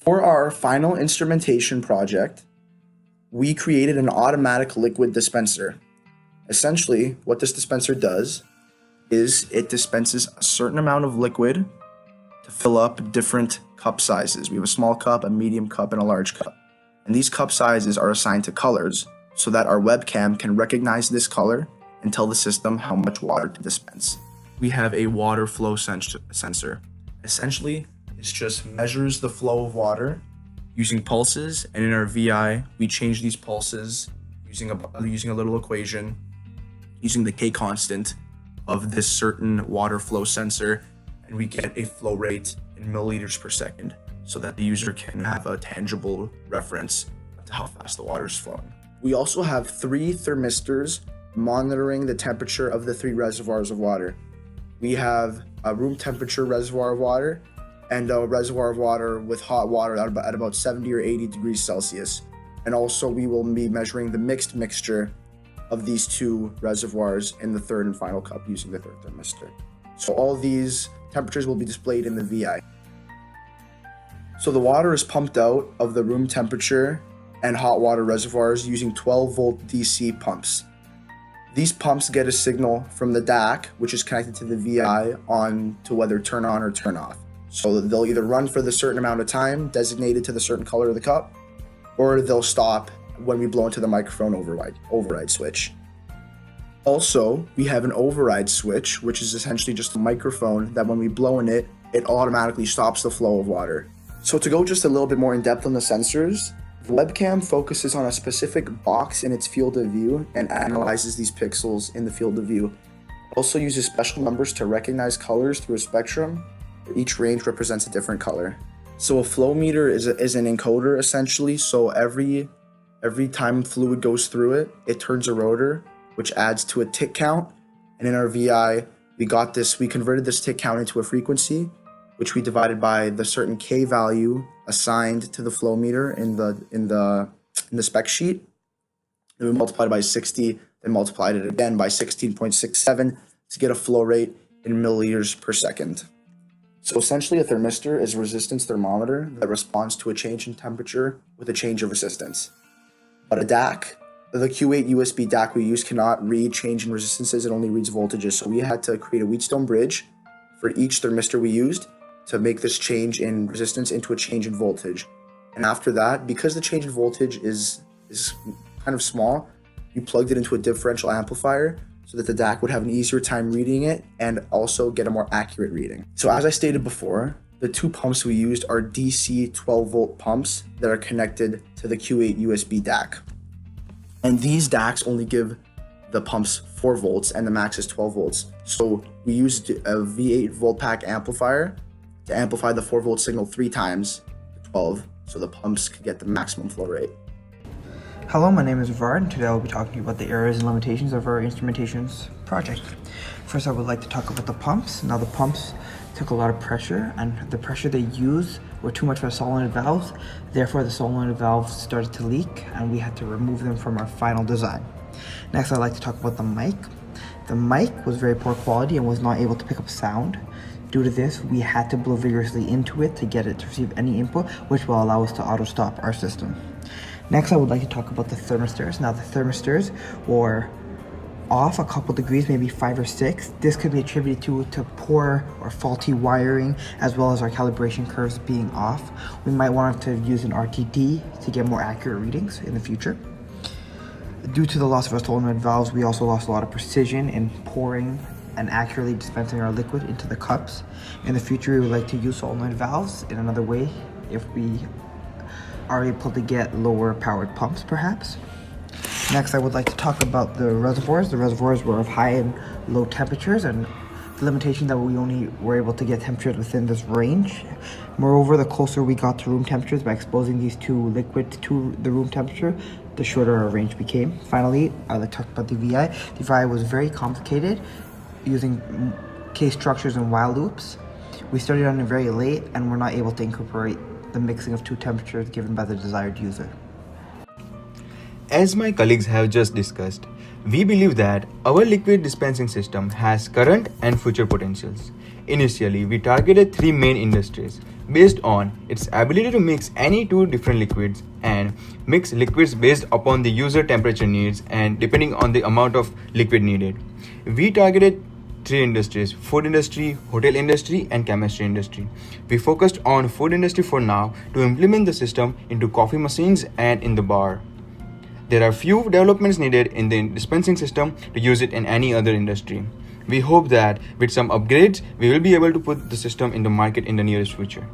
For our final instrumentation project, we created an automatic liquid dispenser. Essentially, what this dispenser does is it dispenses a certain amount of liquid to fill up different cup sizes. We have a small cup, a medium cup, and a large cup. And these cup sizes are assigned to colors so that our webcam can recognize this color and tell the system how much water to dispense. We have a water flow sensor. Essentially, it just measures the flow of water using pulses, and in our VI, we change these pulses using a little equation, using the K constant of this certain water flow sensor, and we get a flow rate in milliliters per second so that the user can have a tangible reference to how fast the water is flowing. We also have 3 thermistors monitoring the temperature of the 3 reservoirs of water. We have a room temperature reservoir of water and a reservoir of water with hot water at about 70 or 80 degrees Celsius. And also we will be measuring the mixed mixture of these 2 reservoirs in the 3rd and final cup using the 3rd thermistor. So all these temperatures will be displayed in the VI. So the water is pumped out of the room temperature and hot water reservoirs using 12-volt DC pumps. These pumps get a signal from the DAC, which is connected to the VI, on to whether turn on or turn off. So they'll either run for the certain amount of time designated to the certain color of the cup, or they'll stop when we blow into the microphone override switch. Also, we have an override switch, which is essentially just a microphone that when we blow in it, it automatically stops the flow of water. So to go just a little bit more in depth on the sensors, the webcam focuses on a specific box in its field of view and analyzes these pixels in the field of view. It also uses special numbers to recognize colors through a spectrum. Each range represents a different color. So a flow meter is an encoder essentially. So every time fluid goes through it, it turns a rotor, which adds to a tick count. And in our VI, we converted this tick count into a frequency, which we divided by the certain K value assigned to the flow meter in the spec sheet. Then we multiplied it by 60, then multiplied it again by 16.67 to get a flow rate in milliliters per second. So essentially a thermistor is a resistance thermometer that responds to a change in temperature with a change of resistance. But a DAC, the Q8 USB DAC we use cannot read change in resistances, it only reads voltages. So we had to create a Wheatstone bridge for each thermistor we used to make this change in resistance into a change in voltage. And after that, because the change in voltage is kind of small, you plugged it into a differential amplifier so that the DAC would have an easier time reading it and also get a more accurate reading. So as I stated before, the 2 pumps we used are DC 12-volt pumps that are connected to the Q8 USB DAC. And these DACs only give the pumps 4 volts and the max is 12 volts. So we used a V8 volt pack amplifier to amplify the 4-volt signal 3 times to 12 so the pumps could get the maximum flow rate. Hello, my name is Vard, and today I'll be talking to you about the errors and limitations of our instrumentations project. First, I would like to talk about the pumps. Now, the pumps took a lot of pressure, and the pressure they used were too much for the solenoid valves. Therefore, the solenoid valves started to leak, and we had to remove them from our final design. Next, I'd like to talk about the mic. The mic was very poor quality and was not able to pick up sound. Due to this, we had to blow vigorously into it to get it to receive any input, which will allow us to auto-stop our system. Next, I would like to talk about the thermistors. Now, the thermistors were off a couple degrees, maybe 5 or 6. This could be attributed to poor or faulty wiring, as well as our calibration curves being off. We might want to use an RTD to get more accurate readings in the future. Due to the loss of our solenoid valves, we also lost a lot of precision in pouring and accurately dispensing our liquid into the cups. In the future, we would like to use solenoid valves in another way if we are able to get lower powered pumps, perhaps. Next, I would like to talk about the reservoirs. The reservoirs were of high and low temperatures, and the limitation that we only were able to get temperatures within this range. Moreover, the closer we got to room temperatures by exposing these 2 liquids to the room temperature, the shorter our range became. Finally, I'd like to talk about the VI. The VI was very complicated, using case structures and while loops. We started on it very late and were not able to incorporate the mixing of 2 temperatures given by the desired user. As my colleagues have just discussed, we believe that our liquid dispensing system has current and future potentials. Initially, we targeted 3 main industries, based on its ability to mix any two different liquids and mix liquids based upon the user temperature needs and depending on the amount of liquid needed. We targeted three industries: food industry, hotel industry, and chemistry industry. We focused on food industry for now to implement the system into coffee machines and in the bar. There are few developments needed in the dispensing system to use it in any other industry. We hope that with some upgrades, we will be able to put the system in the market in the nearest future.